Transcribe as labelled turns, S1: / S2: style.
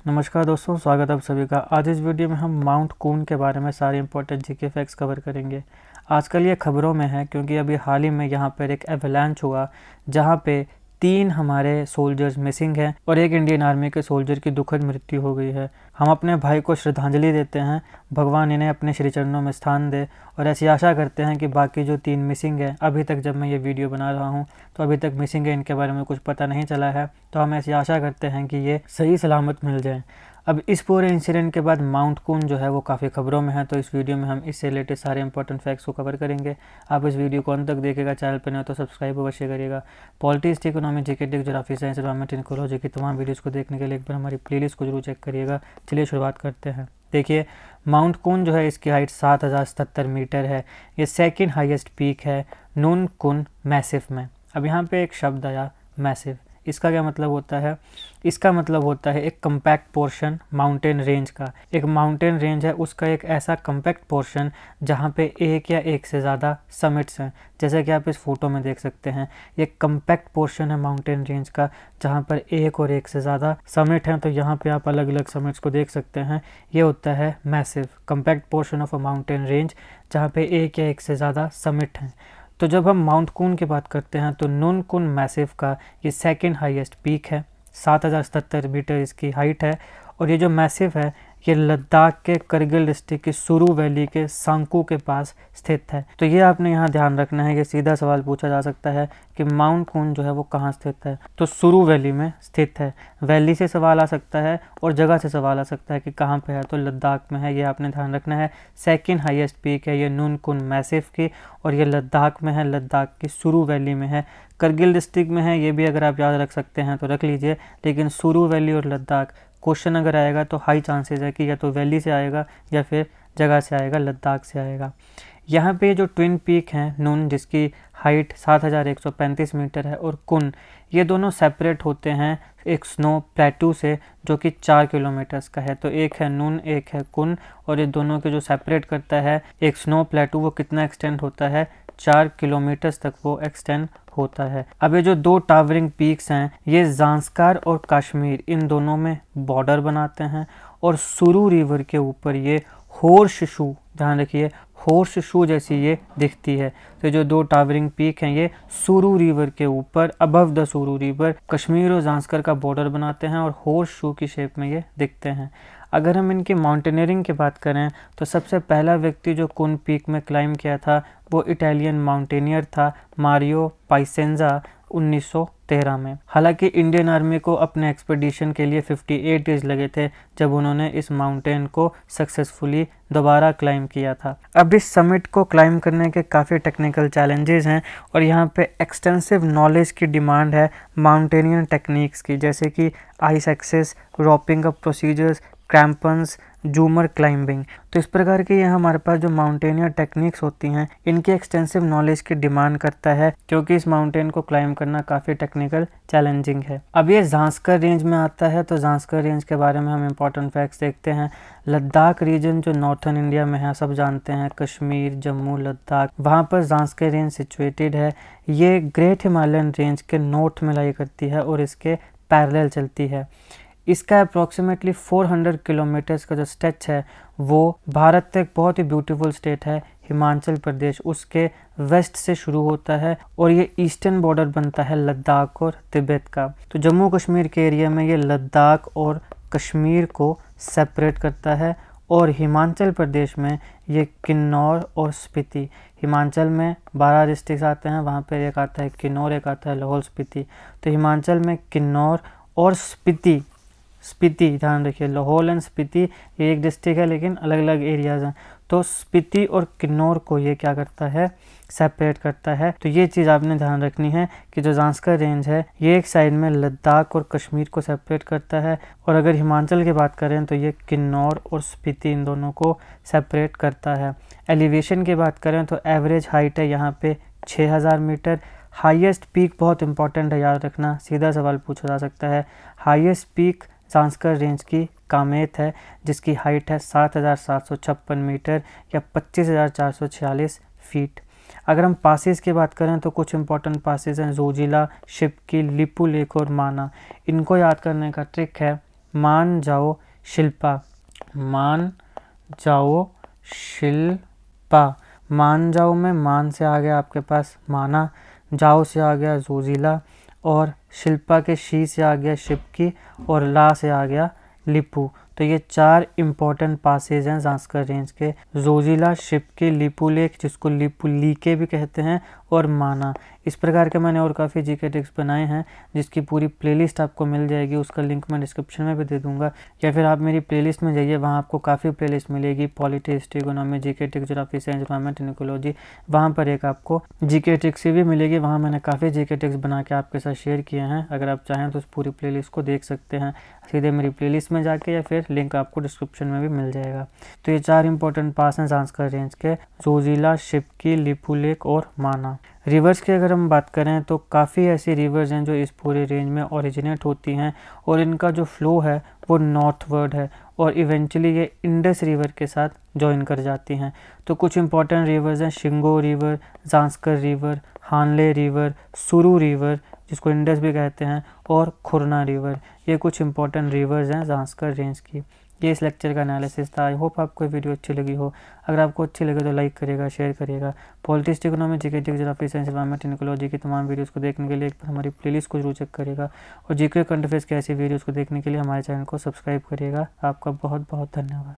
S1: नमस्कार दोस्तों, स्वागत है आप सभी का। आज इस वीडियो में हम माउंट कून के बारे में सारे इंपॉर्टेंट जीके फैक्ट्स कवर करेंगे। आजकल ये खबरों में है क्योंकि अभी हाल ही में यहाँ पर एक एवलांच हुआ जहाँ पे 3 हमारे सोल्जर्स मिसिंग हैं और एक इंडियन आर्मी के सोल्जर की दुखद मृत्यु हो गई है। हम अपने भाई को श्रद्धांजलि देते हैं, भगवान इन्हें अपने श्री चरणों में स्थान दे और ऐसी आशा करते हैं कि बाकी जो 3 मिसिंग है, अभी तक जब मैं ये वीडियो बना रहा हूँ तो अभी तक मिसिंग है, इनके बारे में कुछ पता नहीं चला है, तो हम ऐसी आशा करते हैं कि ये सही सलामत मिल जाए। अब इस पूरे इंसिडेंट के बाद माउंट कून जो है वो काफ़ी खबरों में है, तो इस वीडियो में हम इससे रिलेटेड सारे इंपॉर्टेंट फैक्ट्स को कवर करेंगे। आप इस वीडियो को अंत तक देखेगा, चैनल पर नहीं हो तो सब्सक्राइब अवश्य करिएगा। Politics, economy, GK, geography, science, environment, ecology की तमाम वीडियोस को देखने के लिए एक बार हमारी प्लेलिस्ट को जरूर चेक करिएगा। चलिए शुरुआत करते हैं। देखिए, माउंट कून जो है इसकी हाइट 7077 मीटर है। ये सेकेंड हाईएस्ट पीक है नून कुन मैसिव में। अब यहाँ पे एक शब्द आया मैसिव, इसका क्या मतलब होता है? इसका मतलब होता है एक कम्पैक्ट पोर्शन माउंटेन रेंज का। एक माउंटेन रेंज है, उसका एक ऐसा कम्पैक्ट पोर्शन जहाँ पे एक या एक से ज़्यादा समिट्स हैं, जैसे कि आप इस फोटो में देख सकते हैं। ये कम्पैक्ट पोर्शन है माउंटेन रेंज का जहाँ पर एक और एक से ज़्यादा समिट हैं। तो यहाँ पे आप अलग अलग समिट्स को देख सकते हैं। ये होता है massive, compact portion of a mountain range जहाँ पे एक या एक से ज़्यादा समिट हैं। तो जब हम माउंट कून की बात करते हैं तो नून कुन मैसिव का ये सेकंड हाईएस्ट पीक है, 7077 मीटर इसकी हाइट है। और ये जो मैसिव है ये लद्दाख के करगिल डिस्ट्रिक्ट की सुरू वैली के सांकू के पास स्थित है। तो ये आपने यहाँ ध्यान रखना है कि सीधा सवाल पूछा जा सकता है कि माउंट कून जो है वो कहाँ स्थित है, तो सुरू वैली में स्थित है। वैली से सवाल आ सकता है और जगह से सवाल आ सकता है कि कहाँ पे है, तो लद्दाख में है, ये आपने ध्यान रखना है। सेकेंड हाईएस्ट पीक है ये नून कुन मैसिव की और ये लद्दाख में है, लद्दाख की सुरू वैली में है। करगिल डिस्ट्रिक्ट में है, ये भी अगर आप याद रख सकते हैं तो रख लीजिए, लेकिन सुरू वैली और लद्दाख क्वेश्चन अगर आएगा तो हाई चांसेस है कि या तो वैली से आएगा या फिर जगह से आएगा, लद्दाख से आएगा। यहाँ पे जो ट्विन पीक हैं नून जिसकी हाइट 7135 मीटर है और कुन, ये दोनों सेपरेट होते हैं एक स्नो प्लेटू से जो कि 4 किलोमीटर्स का है। तो एक है नून, एक है कुन, और ये दोनों के जो सेपरेट करता है एक स्नो प्लेटू, वो कितना एक्सटेंड होता है? 4 किलोमीटर्स तक वो एक्सटेंड होता है। अब ये जो 2 टावरिंग पीक्स हैं ये ज़ांस्कार और कश्मीर इन दोनों में बॉर्डर बनाते हैं और सुरू रिवर के ऊपर ये होर्स शू, ध्यान रखिए, होर्स शू जैसी ये दिखती है। तो जो 2 टावरिंग पीक हैं ये सुरू रिवर के ऊपर अबव द सुरू रिवर कश्मीर और ज़ांस्कर का बॉर्डर बनाते हैं और होर्स शू की शेप में ये दिखते हैं। अगर हम इनकी माउंटेनियरिंग की बात करें तो सबसे पहला व्यक्ति जो कुन पीक में क्लाइम किया था वो इटालियन माउंटेनियर था मारियो पाइसेंजा 1913 में। हालांकि इंडियन आर्मी को अपने एक्सपेडिशन के लिए 58 डेज लगे थे जब उन्होंने इस माउंटेन को सक्सेसफुली दोबारा क्लाइम किया था। अब इस समिट को क्लाइम करने के काफ़ी टेक्निकल चैलेंजेस हैं और यहाँ पे एक्सटेंसिव नॉलेज की डिमांड है माउंटेनियरिंग टेक्निक्स की, जैसे कि ice axes, roping up procedures, crampons, jumar climbing. तो इस प्रकार की ये हमारे पास जो माउंटेनियर टेक्निक्स होती हैं इनकी एक्सटेंसिव नॉलेज की डिमांड करता है क्योंकि इस माउंटेन को क्लाइम करना काफ़ी टेक्निकल चैलेंजिंग है। अब ये ज़ांस्कर रेंज में आता है, तो ज़ांस्कर रेंज के बारे में हम इंपॉर्टेंट फैक्ट्स देखते हैं। लद्दाख रीजन जो नॉर्थन इंडिया में है, सब जानते हैं, कश्मीर, जम्मू, लद्दाख, वहाँ पर ज़ांस्कर रेंज सिचुएटेड है। ये ग्रेट हिमालयन रेंज के नॉर्थ में लाई करती है और इसके पैरेलल चलती है। इसका अप्रॉक्सीमेटली 400 किलोमीटर्स का जो स्ट्रेच है वो भारत का एक बहुत ही ब्यूटीफुल स्टेट है हिमाचल प्रदेश, उसके वेस्ट से शुरू होता है और ये ईस्टर्न बॉर्डर बनता है लद्दाख और तिब्बत का। तो जम्मू कश्मीर के एरिया में ये लद्दाख और कश्मीर को सेपरेट करता है और हिमाचल प्रदेश में ये किन्नौर और स्पीति, हिमाचल में 12 डिस्ट्रिक्ट आते हैं, वहाँ पर एक आता है किन्नौर, एक आता है लाहौल स्पीति। तो हिमाचल में किन्नौर और स्पीति, ध्यान रखिए, लाहौल एंड स्पीति ये एक डिस्ट्रिक्ट है लेकिन अलग अलग एरियाज हैं। तो स्पीति और किन्नौर को ये क्या करता है? सेपरेट करता है। तो ये चीज़ आपने ध्यान रखनी है कि जो ज़ांस्कर रेंज है ये एक साइड में लद्दाख और कश्मीर को सेपरेट करता है और अगर हिमाचल की बात करें तो ये किन्नौर और स्पीति इन दोनों को सेपरेट करता है। एलिवेशन की बात करें तो एवरेज हाइट है यहाँ पे 6000 मीटर। हाईएस्ट पीक बहुत इंपॉर्टेंट है, याद रखना, सीधा सवाल पूछा जा सकता है। हाईएस्ट पीक ज़ांस्कर रेंज की कामेत है जिसकी हाइट है 7756 मीटर या 25,446 फीट। अगर हम पासेस की बात करें तो कुछ इंपॉर्टेंट पासेस हैं, जोजिला, शिपकी, लिपू लेक और माना। इनको याद करने का ट्रिक है मान जाओ शिल्पा, मान जाओ शिल्पा। मान जाओ में मान से आ गया आपके पास माना, जाओ से आ गया जोजिला, और शिल्पा के शी से आ गया शिपकी, और ला से आ गया लिपू। तो ये 4 इम्पॉर्टेंट पासेज हैं ज़ांस्कर रेंज के, जोजिला, शिपकी, लिपू लेक जिसको लिपू लीके भी कहते हैं, और माना। इस प्रकार के मैंने और काफ़ी जीके ट्रिक्स बनाए हैं जिसकी पूरी प्लेलिस्ट आपको मिल जाएगी, उसका लिंक मैं डिस्क्रिप्शन में भी दे दूंगा, या फिर आप मेरी प्लेलिस्ट में जाइए, वहाँ आपको काफ़ी प्लेलिस्ट मिलेगी, polity, history, economy, GK tricks, geography, science, environment, ecology. वहाँ पर एक आपको जीके ट्रिक्स भी मिलेगी, वहाँ मैंने काफ़ी जीके ट्रिक्स बना के आपके साथ शेयर किए हैं। अगर आप चाहें तो उस पूरी प्लेलिस्ट को देख सकते हैं सीधे मेरी प्लेलिस्ट में जाके, या फिर लिंक आपको डिस्क्रिप्शन में भी मिल जाएगा। तो ये 4 इंपॉर्टेंट पास हैं ज़ांस्कर रेंज के, जोजिला, शिपकी, लिपू लेक और माना। रिवर्स की अगर हम बात करें तो काफ़ी ऐसी रिवर्स हैं जो इस पूरे रेंज में ओरिजिनेट होती हैं, और इनका जो फ्लो है वो नॉर्थवर्ड है, और इवेंचुअली ये इंडस रिवर के साथ जॉइन कर जाती हैं। तो कुछ इंपॉर्टेंट रिवर्स हैं, शिंगो रिवर, ज़ांस्कर रिवर, हानले रिवर, सुरु रिवर जिसको इंडस भी कहते हैं, और खुरना रिवर। ये कुछ इंपॉर्टेंट रिवर्स हैं ज़ांस्कर रेंज की। ये इस लेक्चर का एनालिसिस था। आई होप आपको वीडियो अच्छी लगी हो। अगर आपको अच्छी लगे तो लाइक करिएगा, शेयर करिएगा। Politics, economy, GK, geography, science, environment, ecology की तमाम वीडियोस को देखने के लिए एक बार हमारी प्लेलिस्ट को जरूर चेक करिएगा, और जीके करंट अफेयर्स के ऐसी वीडियोस को देखने के लिए हमारे चैनल को सब्सक्राइब करिएगा। आपका बहुत बहुत धन्यवाद।